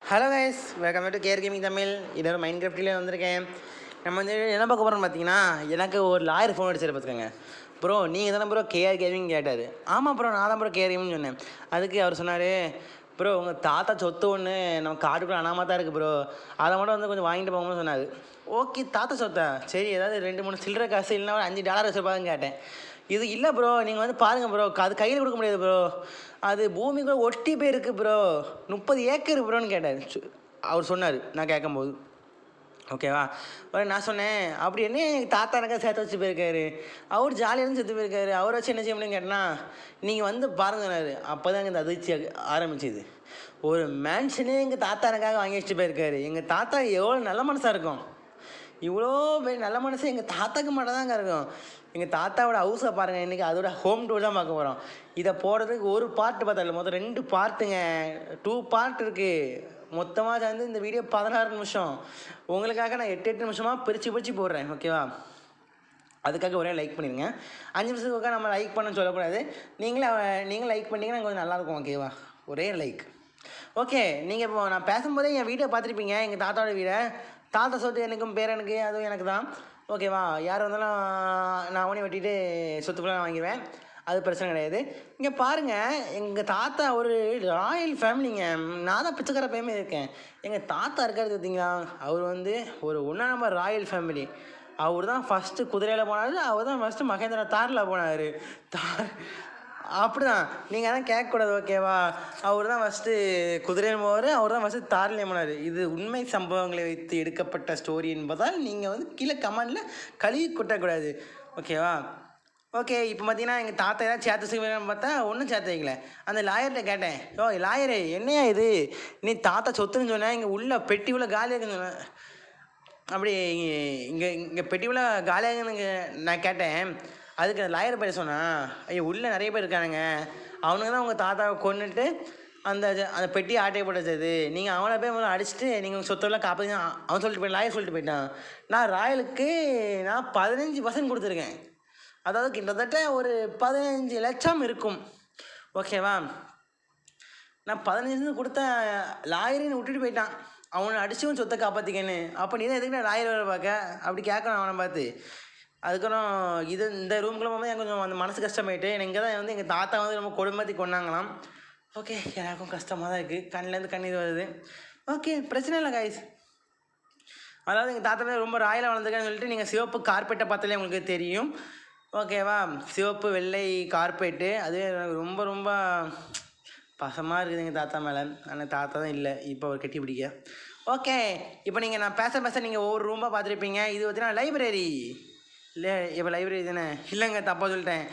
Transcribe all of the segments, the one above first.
Hello guys, welcome to care gaming Tamil. இதோட mind கிராஃப்டிலே வந்திருக்கேன். நம்ம வந்து என்ன பார்க்க போகிறோம்னு பார்த்தீங்கன்னா, எனக்கு ஒரு லாயர் ஃபோன் அடிச்சிரு பார்த்துக்கோங்க. ப்ரோ நீங்கள் தானே ப்ரோ கேஆர் கேமிங் கேட்டார். ஆமாம் ப்ரோ, நான் தான் ப்ரோ கேஆர் கேமிங் சொன்னேன். அதுக்கு அவர் சொன்னார், ப்ரோ உங்கள் தாத்தா சொத்து ஒன்று நம்ம காட்டுக்குள்ளே அனாமா தான் இருக்குது ப்ரோ, அதை மட்டும் வந்து கொஞ்சம் வாங்கிட்டு போகணும்னு சொன்னார். ஓகே, தாத்தா சொத்தா, சரி ஏதாவது 2-3 சில்லறை காசு இல்லைன்னா ஒரு $5 வச்சுருப்பாங்கன்னு கேட்டேன். இது இல்லை ப்ரோ, நீங்கள் வந்து பாருங்கள் ப்ரோ, அது கையில் கொடுக்க முடியாது ப்ரோ, அது பூமிக்குள்ளே ஒட்டி போயிருக்கு ப்ரோ, 30 ஏக்கர் ப்ரோன்னு கேட்டார். அவர் சொன்னார் நான் கேட்கும்போது. ஓகேவா, நான் சொன்னேன் அப்படி என்ன எங்கள் தாத்தா எனக்கா சேர்த்து வச்சு போயிருக்காரு, அவர் ஜாலியாக இருந்து செத்து போயிருக்காரு, அவரை வச்சு என்ன செய்ய முடியும்னு கேட்டேன்னா, நீங்கள் வந்து பாருங்கன்னாரு. அப்போ தான் எங்கள் அதிர்ச்சி ஆரம்பிச்சிது. ஒரு மேன்ஷனே எங்கள் தாத்தா எனக்காக வாங்கி வச்சுட்டு போயிருக்காரு. எங்கள் தாத்தா எவ்வளோ நல்ல மனசாக இருக்கும், இவ்வளோ பெரிய நல்ல மனசு எங்கள் தாத்தாக்கு மட்டும் தாங்க இருக்கும். எங்கள் தாத்தாவோட ஹவுஸை பாருங்கள், இன்றைக்கி அதோட ஹோம் டூர் தான் பார்க்க போகிறோம். இதை போடுறதுக்கு ஒரு பார்ட்டு பார்த்தால மொத்தம் 2 பார்ட்டுங்க, 2 பார்ட் இருக்குது. மொத்தமாக சேர்ந்து இந்த வீடியோ 16 நிமிஷம். உங்களுக்காக நான் 8 நிமிஷமாக பிரித்து போடுறேன். ஓகேவா, அதுக்காக ஒரே லைக் பண்ணிடுங்க. 5 நிமிஷத்துக்காக நம்ம லைக் பண்ண சொல்லக்கூடாது, நீங்கள் லைக் பண்ணிங்கன்னா கொஞ்சம் நல்லாயிருக்கும். ஓகேவா, ஒரே லைக். ஓகே, நீங்கள் இப்போ நான் பேசும்போதே என் வீடியோ பார்த்துருப்பீங்க, எங்கள் தாத்தாவோட வீடை. தாத்தா சொத்து எனக்கும் பேரனுக்கு, அதுவும் எனக்கு தான். ஓகேவா, யார் வந்தாலும் நான் அவனே வெட்டிட்டு சொத்துக்கெல்லாம் வாங்கிடுவேன், அது பிரச்சனை கிடையாது. இங்கே பாருங்கள், எங்கள் தாத்தா ஒரு ராயல் ஃபேமிலிங்க. நான் தான் பிச்சைக்கார பையமே இருக்கேன். எங்கள் தாத்தா இருக்காரு பார்த்தீங்களா, அவர் வந்து ஒரு 1 நம்பர் ராயல் ஃபேமிலி. அவர் தான் ஃபஸ்ட்டு குதிரையில் போனார், அவர் தான் ஃபஸ்ட்டு மகேந்திரா தாரில் போனார். அப்படி தான், நீங்கள் அதான் கேட்கக்கூடாது. ஓகேவா, அவர் தான் ஃபஸ்ட்டு குதிரையில் போவார், அவர் தான் ஃபஸ்ட்டு தாரிலே போனார். இது உண்மை சம்பவங்களை வைத்து எடுக்கப்பட்ட ஸ்டோரி என்பதால் நீங்கள் வந்து கீழே கமெண்டில் கழுவி கொட்டக்கூடாது. ஓகேவா. ஓகே, இப்போ பார்த்தீங்கன்னா எங்கள் தாத்தா ஏதாவது சேர்த்து செய்வேன்னு பார்த்தா ஒன்றும் சேர்த்து வைக்கல. அந்த லாயர்கிட்ட கேட்டேன், ஓ லாயரு என்னையா இது, நீ தாத்தா சொத்துன்னு சொன்னேன், இங்கே உள்ள பெட்டி உள்ள காலியாக இருக்குன்னு சொன்னேன். அப்படி இங்கே பெட்டி உள்ள காலியாக இருக்குன்னு நான் கேட்டேன். அதுக்கு லாயர் பேர் சொன்னான், ஐயோ உள்ளே நிறைய பேர் இருக்கானுங்க, அவனுங்க தான் உங்கள் தாத்தாவை கொண்டுட்டு அந்த பெட்டியை ஆட்டையை போட்டது, நீங்கள் அவனை போய் முதல்ல அடிச்சுட்டு நீங்கள் உங்கள் சொத்தெல்லாம் காப்பாற்றி அவன் சொல்லிட்டு போய் லாயர் சொல்லிட்டு போயிட்டான். நான் ராயலுக்கு நான் 15% கொடுத்துருக்கேன், அதாவது கிட்டத்தட்ட ஒரு 15 லட்சம் இருக்கும். ஓகேவா, நான் 15 கொடுத்த லாயரின்னு விட்டுட்டு போயிட்டான், அவனை அடிச்சும் சொத்தை காப்பாற்றிக்கன்னு. அப்போ நீ தான் எதுக்கு லாயர் வேலை பார்க்க, அப்படி கேட்கணும் அவனை பார்த்து. அதுக்கப்புறம் இந்த ரூம்குள்ளே போகும்போது எனக்கு கொஞ்சம் அந்த மனசு கஷ்டமாயிட்டு, இங்கே தான் வந்து எங்கள் தாத்தா வந்து ரொம்ப கொடுமைத்தி கொண்டாங்களாம். ஓகே, எனக்கும் கஷ்டமாக தான் இருக்குது, கண்ணிலேருந்து கண்ணீர் வருது. ஓகே, பிரச்சனை இல்லை காய்ஸ். அதாவது எங்கள் தாத்தா ரொம்ப ராயலாக வளர்ந்துருக்கான்னு சொல்லிட்டு நீங்கள் சிவப்பு கார்பெட்டை பார்த்தாலே உங்களுக்கு தெரியும். ஓகேவா, சிவப்பு வெள்ளை கார்பெட்டு, அது ரொம்ப ரொம்ப பாசமாக இருக்குது எங்கள் தாத்தா மேலே. ஆனால் தாத்தா தான் இல்லை, இப்போ அவர் கட்டி பிடிக்க. ஓகே, இப்போ நீங்கள் நான் பேச நீங்கள் ஒவ்வொரு ரூமாக பார்த்துருப்பீங்க. இது பார்த்தீங்கன்னா லைப்ரரி இல்லை, இப்போ லைப்ரரி தானே, இல்லைங்க தப்பாக சொல்லிட்டேன்.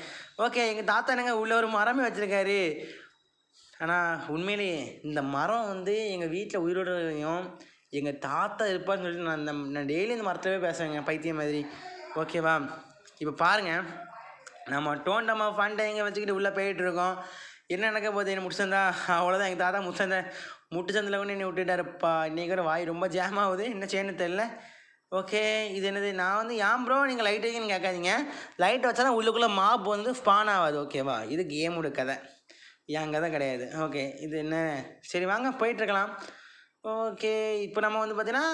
ஓகே, எங்கள் தாத்தா என்னங்க உள்ள ஒரு மரமே வச்சுருக்காரு. ஆனால் உண்மையிலேயே இந்த மரம் வந்து எங்கள் வீட்டில் உயிரோடையும் எங்கள் தாத்தா இருப்பான்னு சொல்லிட்டு நான் டெய்லி இந்த மரத்தவே பேசுவேங்க, பைத்தியம் மாதிரி. ஓகேவா, இப்போ பாருங்கள், நம்ம டோண்டம்மா ஃபண்டை எங்கே வச்சுக்கிட்டு உள்ளே போயிட்டுருக்கோம். என்ன நடக்க போகுது, என்ன முடிச்சிருந்தா அவ்வளோதான். எங்கள் தாத்தா முட்டுச்சந்தில் கொண்டு என்னை விட்டுட்டாருப்பா. இன்றைக்கி ஒரு வாய் ரொம்ப ஜாம் ஆகுது, என்ன செய்யணும்னு தெரில. ஓகே, இது என்னது, நான் வந்து ஏன் ப்ரோ நீங்கள் லைட் வைக்கணும்னு கேட்காதீங்க, லைட் வச்சா தான் உள்ளுக்குள்ளே மாப் வந்து ஸ்பான் ஆகாது. ஓகேவா, இது கேமோட கதை, என் கதை கிடையாது. ஓகே, இது என்ன, சரி வாங்க போயிட்டுருக்கலாம். ஓகே, இப்போ நம்ம வந்து பார்த்தீங்கன்னா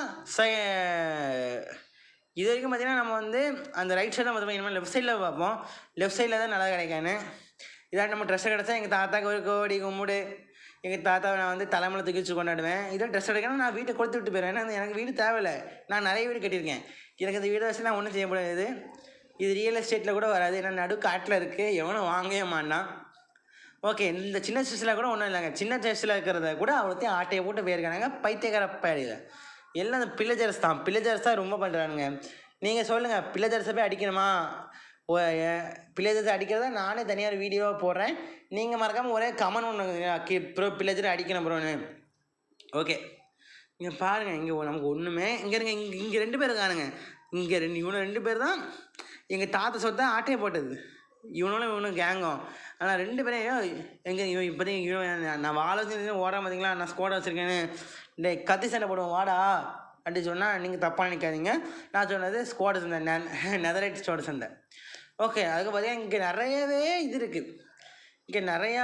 இது வரைக்கும் பார்த்தீங்கன்னா நம்ம வந்து அந்த ரைட் சைடில் பார்த்தோம், இனிமேல் லெஃப்ட் சைடில் பார்ப்போம். லெஃப்ட் சைடில் தான் நல்லா கிடைக்கான்னு. இதான் நம்ம ட்ரெஸ்ஸை கிடச்சா எங்கள் தாத்தாக்கு ஒரு கோடி கும்பிடு, எங்கள் தாத்தாவை நான் வந்து தலைமையில் தூக்கி வச்சு கொண்டாடுவேன். இதான் ட்ரெஸ் எடுக்கணும், நான் வீட்டை கொடுத்து விட்டு போயிடுவேன். ஏன்னா எனக்கு வீடு தேவையில்லை, நான் நிறைய வீடு கட்டியிருக்கேன், எனக்கு இந்த வீடை வச்சு நான் ஒன்றும் செய்ய முடியாது. இது ரியல் எஸ்டேட்டில் கூட வராது, ஏன்னா நடு காட்டில் இருக்குது, எவனும் வாங்கவே மாட்டான். ஓகே, இந்த சின்ன சைஸில் கூட ஒன்றும் இல்லைங்க, சின்ன சைஸில் இருக்கிறத கூட அவ்வளோத்தையும் ஆட்டையை போட்டு போயிருக்கானுங்க, பைத்தியக்கார பேடியில். எல்லாம் அந்த பில்லேஜர்ஸ் தான் ரொம்ப பண்ணுறானுங்க. நீங்கள் சொல்லுங்கள், பில்லேஜர்ஸை போய் அடிக்கணுமா? பில்லேஜர்ஸை அடிக்கிறதா நானே தனியார் வீடியோவாக போடுறேன், நீங்கள் மறக்காமல் ஒரே கமெண்ட் ஒன்று ப்ரோ பில்லேஜரை அடிக்கணும் ப்ரோன்னு. ஓகே, இங்கே பாருங்கள், இங்கே நமக்கு ஒன்றுமே இங்கே இருங்க, இங்கே 2 பேர் இருக்கானுங்க, இவனு 2 பேர் தான் எங்கள் தாத்தா சொத்தை ஆட்டையை போட்டது, இவனும் கேங்கும். ஆனால் 2 பேரையும் எங்கே இப்போதைக்கு நான் வாழை ஓடாம பார்த்தீங்களா, நான் ஸ்குவாட் வச்சுருக்கேன்னு இந்த கத்தி சண்டை போடுவோம் வாடா அப்படி சொன்னால் நீங்கள் தப்பாக நினைக்காதீங்க. நான் சொன்னது ஸ்குவாட் சண்டை, நெதரைட் ஸ்குவாட் சண்டை. ஓகே, அதுக்கு பார்த்தீங்கன்னா இங்கே நிறையவே இது இருக்குது. இங்கே நிறையா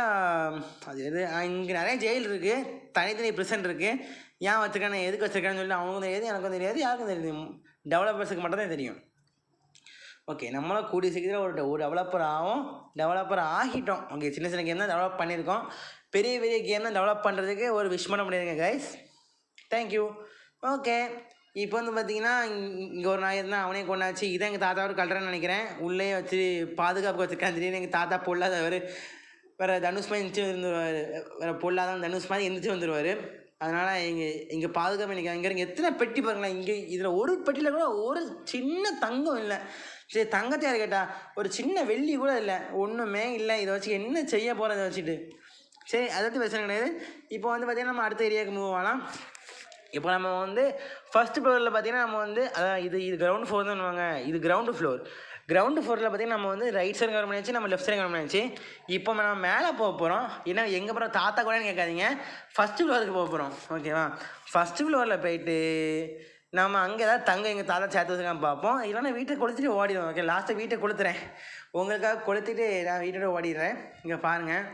அது எது இங்கே நிறைய ஜெயில் இருக்குது, தனித்தனி ப்ரிசன் இருக்குது. ஏன் வச்சுருக்கானு எதுக்கு வச்சுருக்கான்னு சொல்லி அவங்களுக்கும் தெரியாது, எனக்கும் தெரியாது, யாருக்கும் தெரியாது. டெவலப்பர்ஸுக்கு மட்டும்தான் தெரியும். ஓகே, நம்மளும் கூடிய சீக்கிரம் ஒரு டெவலப்பர் ஆகிட்டோம். ஓகே, சின்ன சின்ன கேம் தான் டெவலப் பண்ணியிருக்கோம். பெரிய பெரிய கேம் தான் டெவலப் பண்ணுறதுக்கு ஒரு விஷ் பண்ண முடியாதுங்க கைஸ். தேங்க்யூ. ஓகே, இப்போ வந்து பார்த்தீங்கன்னா இங்கே ஒரு நாய் இருந்தால் அவனே கொண்டாச்சு. இதான் எங்கள் தாத்தா ஒரு கல்றன்னு நினைக்கிறேன். உள்ளே வச்சு பாதுகாப்பு வச்சுருக்கான். திடீர்னு எங்கள் தாத்தா பொல்லாதவர், வேறு தனுஷ் மாதிரி எந்திரிச்சு வந்துடுவார். வேறு பொல்லாதான் தனுஷ் மாதிரி எந்திரிச்சு வந்துடுவார். அதனால் இங்கே பாதுகாப்பு நினைக்கிறேன். இங்கே எத்தனை பெட்டி பாருங்களேன். இங்கே இதில் ஒரு பெட்டியில் கூட ஒரு சின்ன தங்கம் இல்லை. சரி, தங்கத்தை யார் கேட்டால் ஒரு சின்ன வெள்ளி கூட இல்லை, ஒன்றுமே இல்லை. இதை வச்சு என்ன செய்ய போகிறோம் இதை வச்சுட்டு? சரி, அதை பற்றி பிரச்சனை கிடையாது. இப்போ வந்து பார்த்திங்கன்னா நம்ம அடுத்த ஏரியாவுக்கு மூவ் ஆகலாம். இப்போ நம்ம வந்து ஃபஸ்ட்டு ஃப்ளோரில் பார்த்திங்கன்னா நம்ம வந்து அதான் இது கிரவுண்ட் ஃப்ளோர் தான் பண்ணுவாங்க. இது கிரவுண்டு ஃப்ளோர். கிரவுண்டு ஃப்ளோரில் பார்த்திங்கன்னா நம்ம வந்து ரைட் சைடு கவர் பண்ணியாச்சு, நம்ம லெஃப்ட் சைடு கவர் பண்ணியாச்சு. இப்போ நம்ம மேலே போக போகிறோம். ஏன்னா எங்கே போகிறோம் தாத்தா கூடன்னு கேட்காதீங்க, ஃபஸ்ட்டு ஃப்ளோருக்கு போக போகிறோம். ஓகேவா? ஃபஸ்ட்டு ஃப்ளோரில் போயிட்டு நம்ம அங்கே ஏதாவது தங்க எங்கள் தாத்தா சேர்த்து வச்சுக்காம பார்ப்போம். இல்லைன்னா வீட்டை கொளுத்துட்டு ஓடிடுவோம். ஓகே, லாஸ்ட்டாக வீட்டை கொளுத்துறேன், உங்களுக்காக கொளுத்திட்டு நான் வீட்டோட ஓடிடுறேன். இங்கே பாருங்கள்,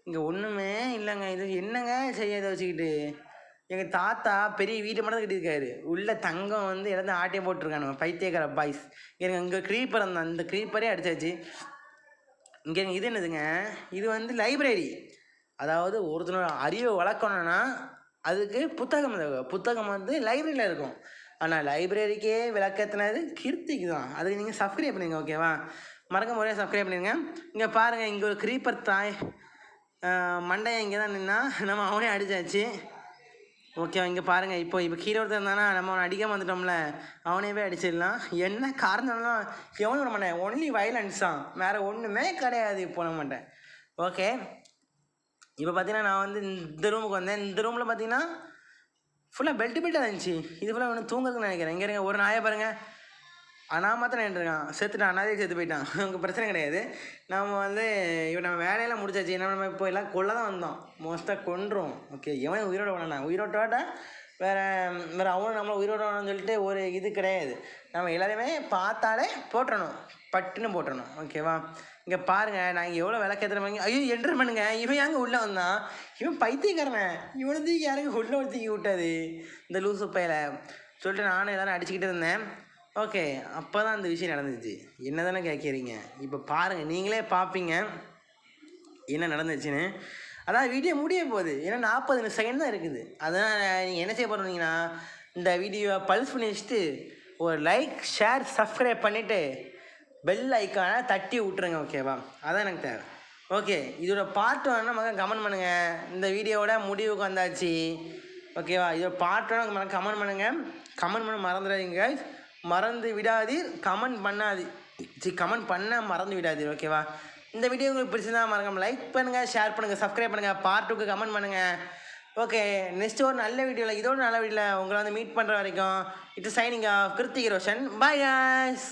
இங்கே ஒன்றுமே இல்லைங்க. இது என்னங்க செய்ய இதை வச்சுக்கிட்டு? எங்கள் தாத்தா பெரிய வீட்டை மட்டும் கட்டியிருக்காரு. உள்ள தங்கம் வந்து இறந்து ஆட்டையை போட்டிருக்கானு பைத்தியக்கார பாய்ஸ். எனக்கு இங்கே க்ரீப்பர் இருந்தான், அந்த க்ரீப்பரே அடிச்சாச்சு. இங்கே இது என்னதுங்க? இது வந்து லைப்ரரி. அதாவது ஒருத்தனோட அறிவை வளர்க்கணுன்னா அதுக்கு புத்தகம் வந்து லைப்ரரியில் இருக்கும். ஆனால் லைப்ரரிக்கே விளக்கத்தினது கீர்த்திக்கு தான். அதுக்கு நீங்கள் சப்ஸ்கிரைப் பண்ணுங்க. ஓகேவா? மறக்க முறையாக சப்ஸ்கிரைப் பண்ணிடுங்க. இங்கே பாருங்கள், இங்கே ஒரு க்ரீப்பர் தாய் மண்டையை இங்கே தான் நின்னா நம்ம அவனே அடித்தாச்சு. ஓகே, இங்கே பாருங்கள், இப்போ கீழே ஒருத்தர் இருந்தானா நம்ம அவனை அடிக்காமல் வந்துட்டோம்ல, அவனையவே அடிச்சிடலாம். என்ன காரணம்னா எவனும் விட மாட்டேன், ஒன்லி வயலன்ஸ் தான், வேறு ஒன்றுமே கிடையாது. இப்போ பண்ண மாட்டேன். ஓகே, இப்போ பார்த்தீங்கன்னா நான் வந்து இந்த ரூமுக்கு வந்தேன். இந்த ரூமில் பார்த்தீங்கன்னா ஃபுல்லாக பெல்ட்டாக இருந்துச்சு. இது ஃபுல்லாக ஒன்று தூங்குறதுன்னு நினைக்கிறேன். இங்கே இருங்க, ஒரு நாயை பாருங்கள், அனாமத்தான் நின்றுருக்கான், செத்துட்டான், அனாதே செத்து போயிட்டான். உங்கள் பிரச்சனை கிடையாது. நம்ம வந்து இப்போ நம்ம வேலையெல்லாம் முடிச்சாச்சு. ஏன்னா நம்ம இப்போ எல்லாம் கொல்ல தான் வந்தோம், மோஸ்ட்டாக கொன்றும். ஓகே, எவன் உயிரோட வேணாம், உயிரோட்டோட வேறு அவனும் நம்மளை உயிரோட வேணும்னு சொல்லிட்டு ஒரு இது கிடையாது. நம்ம எல்லாருமே பார்த்தாலே போட்டுறணும், பட்டுன்னு போட்டுறணும். ஓகேவா? இங்கே பாருங்கள், நான் இங்கே எவ்வளோ விளக்கேற்றுறவங்க. ஐயோ என்டர் பண்ணுங்க, இவன் யாங்க உள்ளே வந்தான்? இவன் பைத்தியக்காரன், இவனை தூக்கி யாருங்க உள்ளே தூக்கி விட்டாது இந்த லூசு பையில சொல்லிட்டு நானும் எல்லோரும் அடிச்சுக்கிட்டு இருந்தேன். ஓகே, அப்போ தான் அந்த விஷயம் நடந்துச்சு. என்ன தானே கேட்குறீங்க? இப்போ பாருங்கள், நீங்களே பார்ப்பீங்க என்ன நடந்துச்சுன்னு. அதான் வீடியோ முடிய போகுது, ஏன்னா 40 செகண்ட் தான் இருக்குது. அதனால் நீங்கள் என்ன செய்ய போகிறீங்கன்னா இந்த வீடியோவை பல்ஸ் பண்ணி வச்சுட்டு ஒரு லைக், ஷேர், சப்ஸ்கிரைப் பண்ணிவிட்டு பெல் ஐக்கானை தட்டி விட்டுருங்க. ஓகேவா? அதான் எனக்கு தேவை. ஓகே, இதோட பார்ட் வேணால் மக்கள் கமெண்ட் பண்ணுங்கள். இந்த வீடியோவோட முடிவுக்கு வந்தாச்சு. ஓகேவா? இதோட பார்ட் வேணால் மக்கள் கமெண்ட் பண்ணுங்கள். கமெண்ட் பண்ண மறந்துடாதீங்க, மறந்து விடாதீர். கமெண்ட் பண்ண மறந்து விடாதீர். ஓகேவா? இந்த வீடியோ உங்களுக்கு பிடிச்சிருந்தா மறக்காம லைக் பண்ணுங்கள், ஷேர் பண்ணுங்கள், சப்ஸ்கிரைப் பண்ணுங்கள், பார்ட் 2க்கு கமெண்ட் பண்ணுங்கள். ஓகே, நெக்ஸ்ட் ஒரு நல்ல வீடியோவில், இதோட நல்ல வீடியோவில் உங்களை வந்து மீட் பண்ணுற வரைக்கும் it's signing off Hrithik Roshan. By guys.